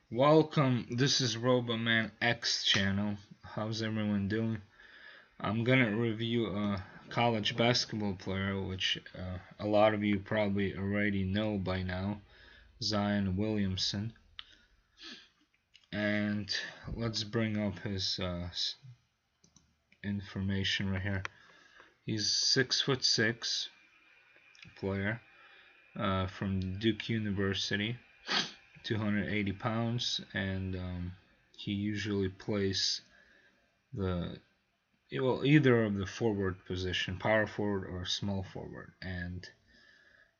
Welcome, this is Roboman X channel. How's everyone doing? I'm gonna review a college basketball player, which a lot of you probably already know by now, Zion Williamson. And let's bring up his information right here. He's 6'6" player from Duke University, 280 pounds, and he usually plays the either of the forward position, power forward or small forward, and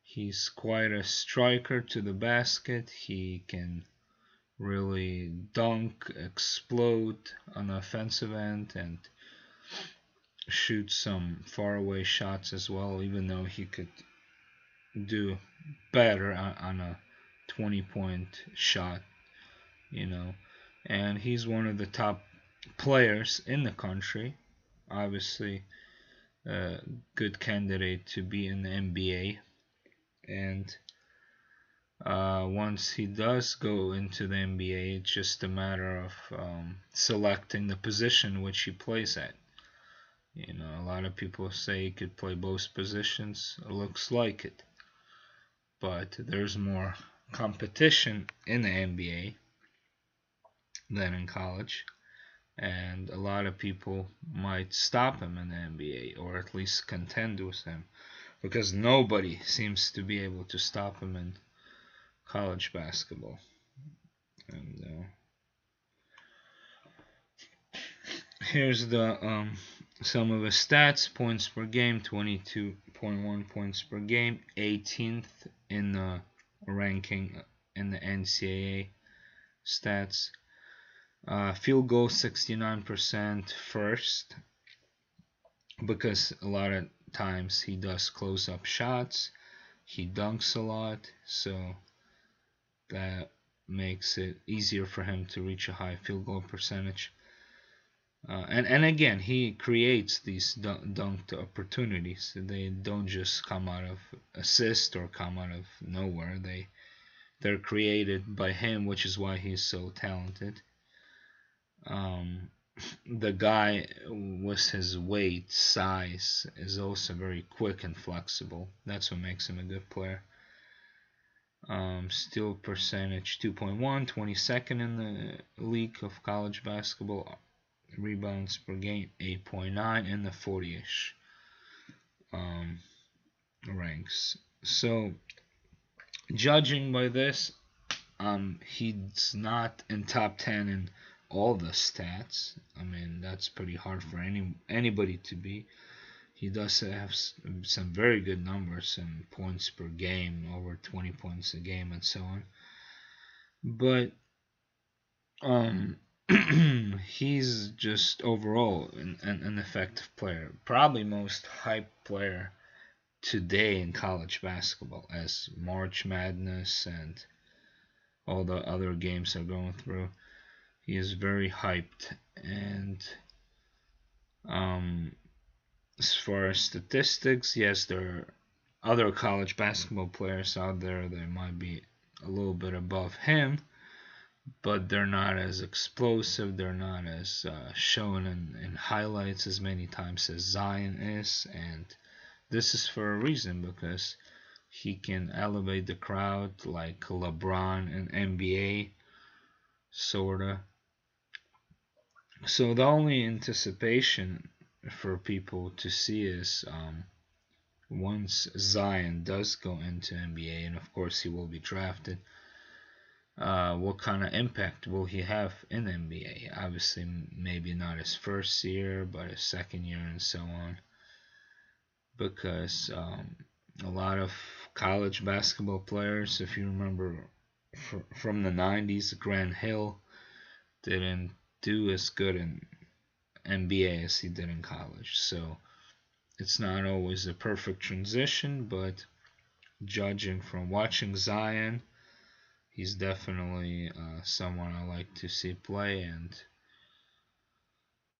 he's quite a striker to the basket. He can really dunk, explode on the offensive end, and shoot some faraway shots as well, even though he could do better on a 20-point shot, you know. And he's one of the top players in the country, obviously a good candidate to be in the NBA. And once he does go into the NBA, it's just a matter of selecting the position which he plays at. You know, a lot of people say he could play both positions. It looks like it. But there's more competition in the NBA than in college. And a lot of people might stop him in the NBA or at least contend with him because nobody seems to be able to stop him in college basketball. And here's the some of his stats: points per game, 22.1 points per game, 18th in the ranking in the NCAA stats. Field goal 69% first, because a lot of times he does close up shots. He dunks a lot, so that makes it easier for him to reach a high field goal percentage. And again, he creates these dunked opportunities. They don't just come out of assist or come out of nowhere. They're created by him, which is why he's so talented. The guy with his weight, size, is also very quick and flexible. That's what makes him a good player. Steal percentage 2.1, 22nd in the league of college basketball. Rebounds per game 8.9 in the 40ish ranks. So, judging by this, he's not in top 10 in all the stats. I mean, that's pretty hard for anybody to be. He does have some very good numbers in points per game, over 20 points a game, and so on. But he's just overall an effective player, probably most hyped player today in college basketball, as March Madness and all the other games are going through. He is very hyped, and um, as far as statistics, yes, there are other college basketball players out there that might be a little bit above him, but they're not as explosive. They're not as shown in highlights as many times as Zion is, and this is for a reason, because he can elevate the crowd like LeBron in NBA, sorta. So the only anticipation for people to see is once Zion does go into NBA, and of course he will be drafted, what kind of impact will he have in the NBA? Obviously, maybe not his first year, but his second year and so on. Because a lot of college basketball players, if you remember from the 90s, Grant Hill didn't do as good in NBA as he did in college. So it's not always a perfect transition, but judging from watching Zion, he's definitely someone I like to see play, and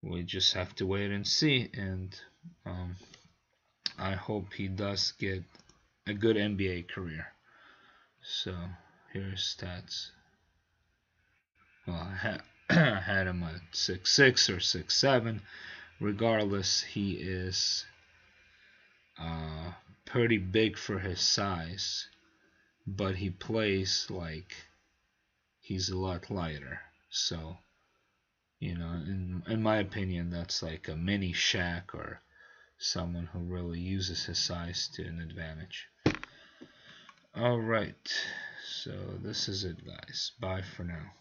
we just have to wait and see. And I hope he does get a good NBA career. So here's stats. Well, I had him at 6'6" or 6'7". Regardless, he is pretty big for his size, but he plays like he's a lot lighter. So, in my opinion, that's like a mini Shaq or someone who really uses his size to an advantage. Alright, so this is it, guys. Bye for now.